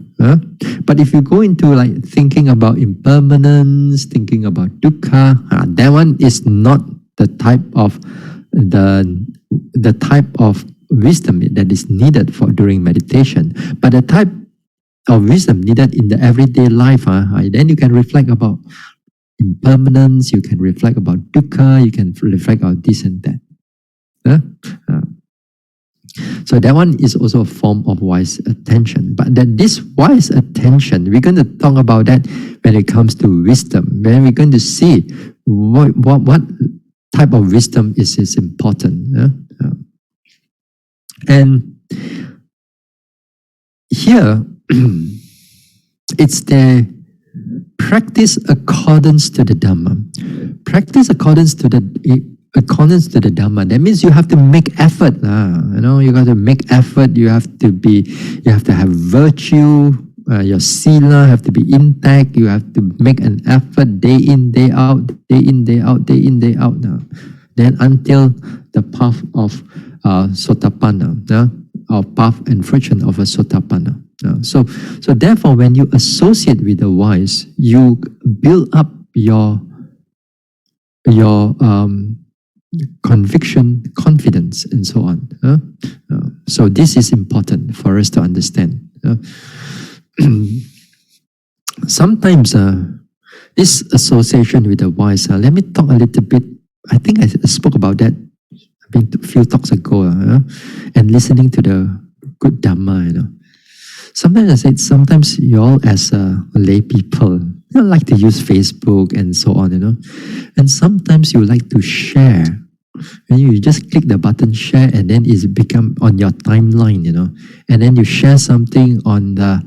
But if you go into thinking about impermanence, thinking about dukkha, that one is not the type of wisdom that is needed during meditation, but the type of wisdom needed in the everyday life. Then you can reflect about impermanence, you can reflect about dukkha, you can reflect about this and that. So that one is also a form of wise attention. But that this wise attention, we're going to talk about that when it comes to wisdom. When we're going to see what type of wisdom is important. And here, it's the practice accordance to the Dhamma. Practice accordance to the Dhamma. That means you have to make effort. You got to make effort. You have to have virtue. Your sila have to be intact. You have to make an effort day in, day out, day in, day out, day in, day out. Then until the path of Sotapanna, or path and fruition of a Sotapanna. So therefore, when you associate with the wise, you build up your conviction, confidence, and so on. So this is important for us to understand. Sometimes this association with the wise, let me talk a little bit. I think I spoke about that a few talks ago, and listening to the good Dhamma. Sometimes I said, sometimes you all as lay people, you like to use Facebook and so on, and sometimes you like to share. And you just click the button share, and then it's become on your timeline, and then you share something on the,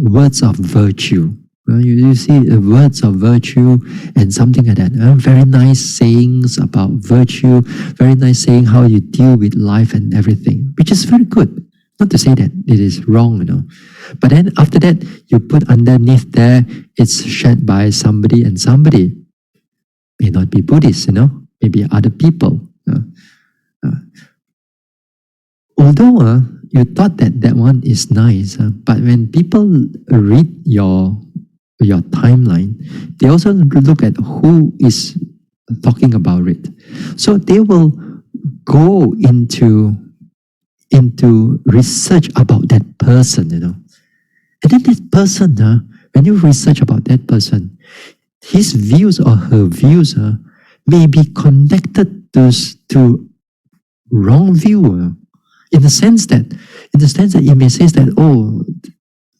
words of virtue. You see words of virtue and something like that. Very nice sayings about virtue, very nice saying how you deal with life and everything, which is very good. Not to say that it is wrong, But then after that, you put underneath there, it's shared by somebody, and somebody may not be Buddhist, maybe other people. Although you thought that one is nice, but when people read your timeline, they also look at who is talking about it. So they will go into research about that person, And then that person, when you research about that person, his views or her views may be connected to wrong view. In the sense that it may say that,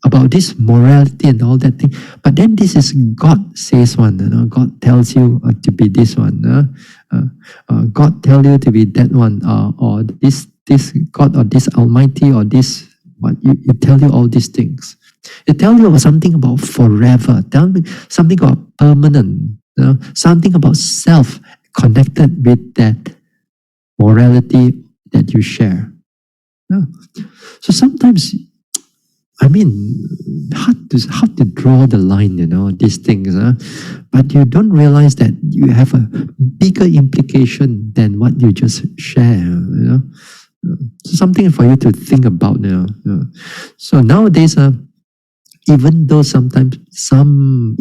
about this morality and all that thing, but then this is God says one, God tells you to be this one, God tell you to be that one, or this God or this Almighty or this, what you tell you all these things. It tell you something about forever, tell me something about permanent, something about self connected with that morality that you share. Yeah. So sometimes, I mean, how to draw the line, these things. But you don't realize that you have a bigger implication than what you just share, So something for you to think about, So nowadays, even though sometimes some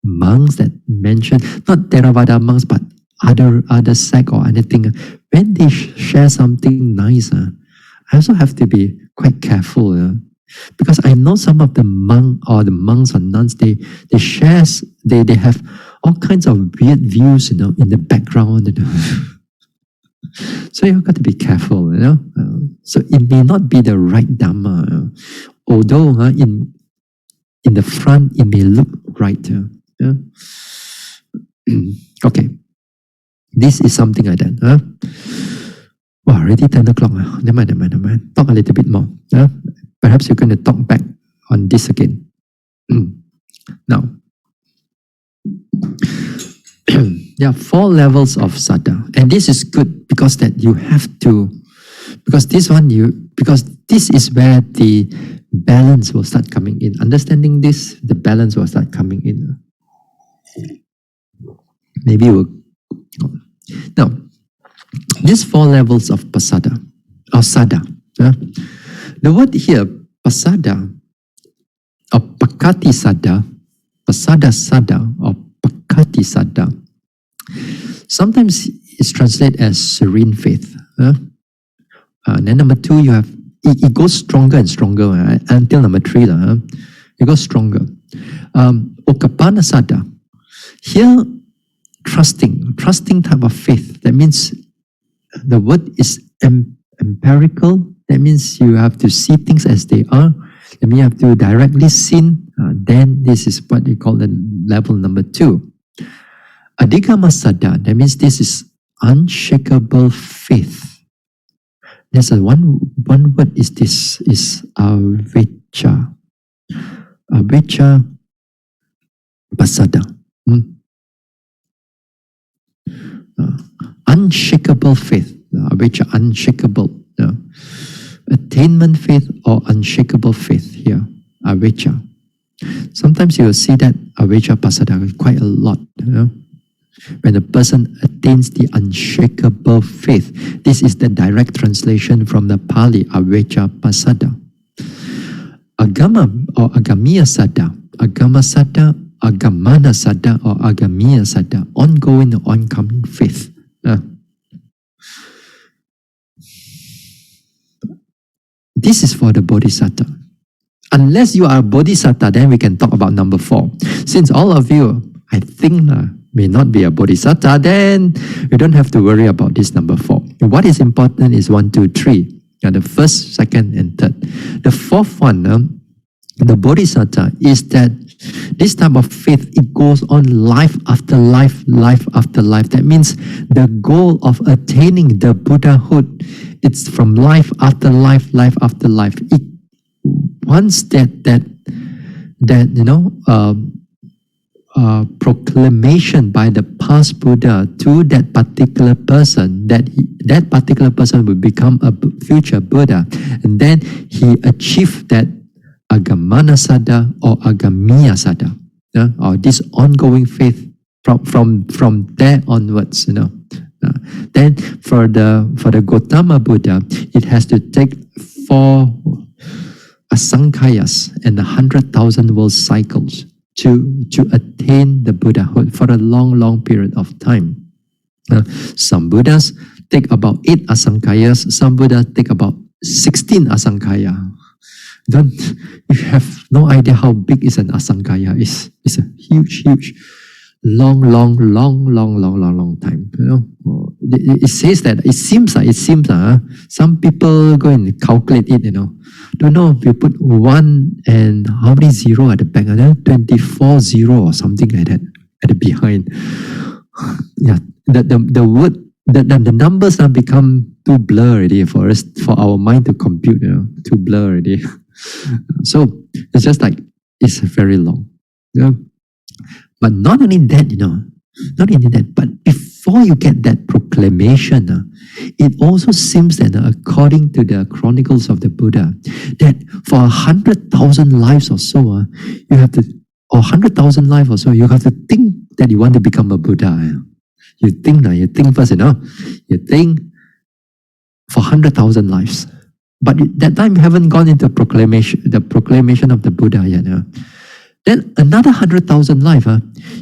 monks that mention, not Theravada monks, but other sect or anything, when they share something nice, I also have to be quite careful, because I know some of the monks or nuns, they have all kinds of weird views, in the background, So you've got to be careful, So it may not be the right Dhamma, although in the front it may look right. Yeah? Okay. This is something like that. Wow, already 10 o'clock. Never mind. Talk a little bit more. Perhaps you're going to talk back on this again. Now, there are 4 levels of Saddhā. And this is good because that you have to, because this is where the balance will start coming in. Understanding this, the balance will start coming in. Maybe we'll. Now, these 4 levels of Pasada, or Saddhā. The word here, Pasada, or Pakati Saddhā, Pasada Saddhā, or Pakati Saddhā, sometimes it's translated as serene faith. Then number 2, you have, it goes stronger and stronger until number 3. It goes stronger. Okapana Saddhā. Here, trusting type of faith. That means the word is empirical. That means you have to see things as they are. That means you have to directly see. Then this is what they call the level number 2. Adhigama Saddhā. That means this is unshakable faith. There's one word is this, is avijja. Avijja Pasada. Unshakable faith, which are unshakable. Attainment faith or unshakable faith here, avijja. Sometimes you will see that avijja pasada quite a lot. When a person attains the unshakable faith, this is the direct translation from the Pali, avijja pasada. Agama or agamiya saddha, agama saddha, agamana saddha or agamiya saddha, ongoing or oncoming faith. This is for the bodhisattva. Unless you are a bodhisattva, then we can talk about number 4. Since all of you, I think, may not be a bodhisattva, then we don't have to worry about this number 4. What is important is 1, 2, 3. The first, second, and third. The 4th one, the bodhisattva, is that this type of faith, it goes on life after life, life after life. That means the goal of attaining the Buddhahood, it's from life after life, life after life. Once that proclamation by the past Buddha to that particular person, that particular person will become a future Buddha, and then he achieved that agamana saddha or agamiya saddha, or this ongoing faith from there onwards, Then for the Gautama Buddha, it has to take 4 asankhayas and 100,000 world cycles to attain the Buddhahood for a long period of time. Some Buddhas take about 8 asankhayas, some Buddhas take about 16 asankhaya. You have no idea how big is an asankhaya. It's a huge, long time. It says that it seems some people go and calculate it. Don't know if you put 1 and how many 0 at the back, 24 0 or something like that at the behind. Yeah, the word, the numbers have become too blur already for us, for our mind to compute. Too blur already. So it's just like it's very long. But not only that, but before you get that proclamation, it also seems that according to the chronicles of the Buddha, that for 100,000 lives or so, you have to, or 100,000 lives or so, you have to think that you want to become a Buddha. You think first, you think for 100,000 lives. But that time you haven't gone into the proclamation of the Buddha yet. Then another 100,000 life,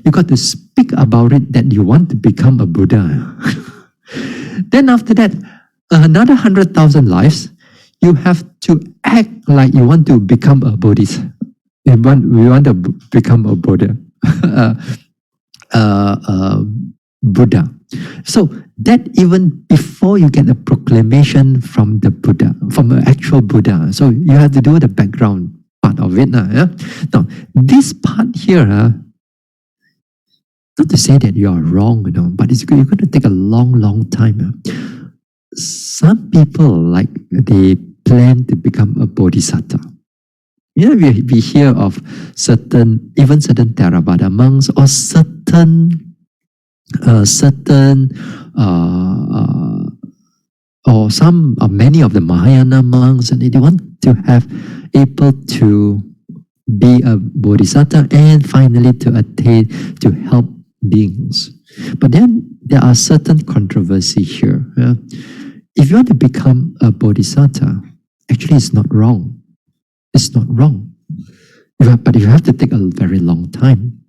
you got to speak about it that you want to become a Buddha. Then after that, another 100,000 lives, you have to act like you want to become a Bodhisattva. We want to become a Buddha. Buddha. So that even before you get a proclamation from the Buddha, from an actual Buddha, so you have to do the background part of it. Now, this part here, not to say that you are wrong, but you're going to take a long, long time. Some people, they plan to become a Bodhisattva. We hear of certain Theravada monks or or many of the Mahayana monks, and they want to have able to be a Bodhisattva and finally to attain to help beings. But then there are certain controversy here. If you want to become a Bodhisattva, actually it's not wrong. It's not wrong. But you have to take a very long time.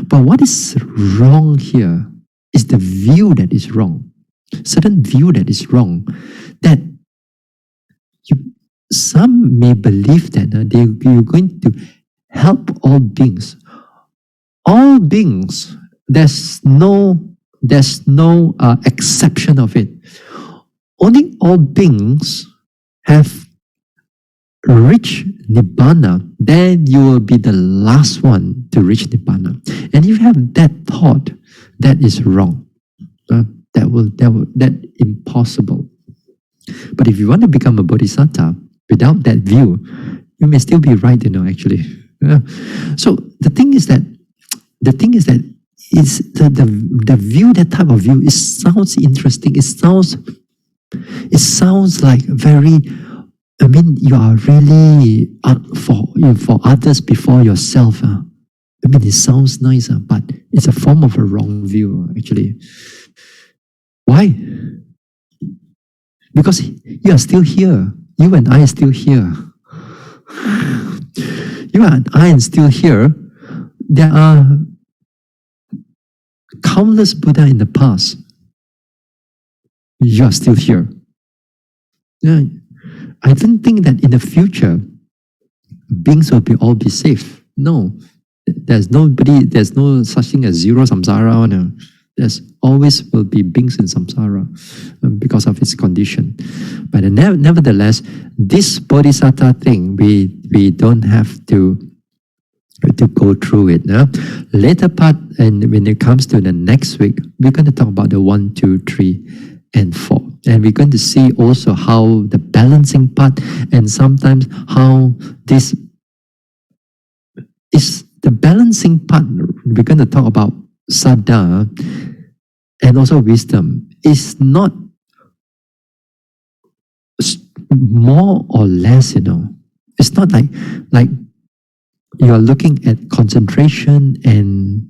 But what is wrong here is the view that is wrong. Certain view that is wrong. That some may believe that you're going to help all beings. All beings. There's no exception of it. Only all beings have reached Nibbana, then you will be the last one to reach Nibbana. And if you have that thought, that is wrong. That impossible. But if you want to become a Bodhisattva without that view, you may still be right, actually. So the thing is that is the view, that type of view, it sounds interesting. It sounds like very, you are really for others before yourself. It sounds nice, but it's a form of a wrong view, actually. Why? Because you are still here. You and I are still here. You and I are still here. There are countless Buddha in the past. You are still here. I don't think that in the future, beings will all be safe. No. There's no such thing as zero samsara. There's always will be beings in samsara because of its condition. But nevertheless, this bodhisattva thing, we don't have to go through it. Later part, and when it comes to the next week, we're going to talk about the 1, 2, 3, and 4. And we're going to see also how the balancing part, and sometimes how this is the balancing part. We're going to talk about Saddhā and also wisdom. Is not more or less, It's not like you are looking at concentration and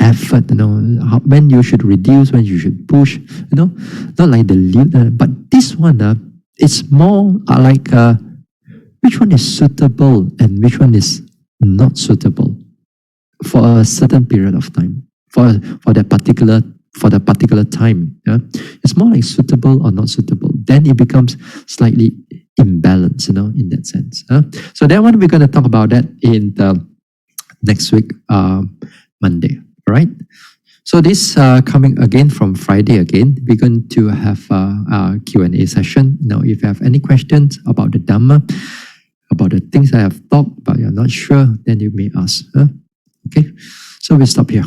effort, when you should reduce, when you should push, not like but this one, it's more like which one is suitable and which one is not suitable for a certain period of time, for the particular time. It's more like suitable or not suitable. Then it becomes slightly imbalanced, in that sense. So that one, we're going to talk about that in the next week, Monday. All right. So this coming again from Friday again, we're going to have a Q&A session. Now, if you have any questions about the Dhamma, about the things I have talked, but you're not sure, then you may ask. Okay. So we'll stop here.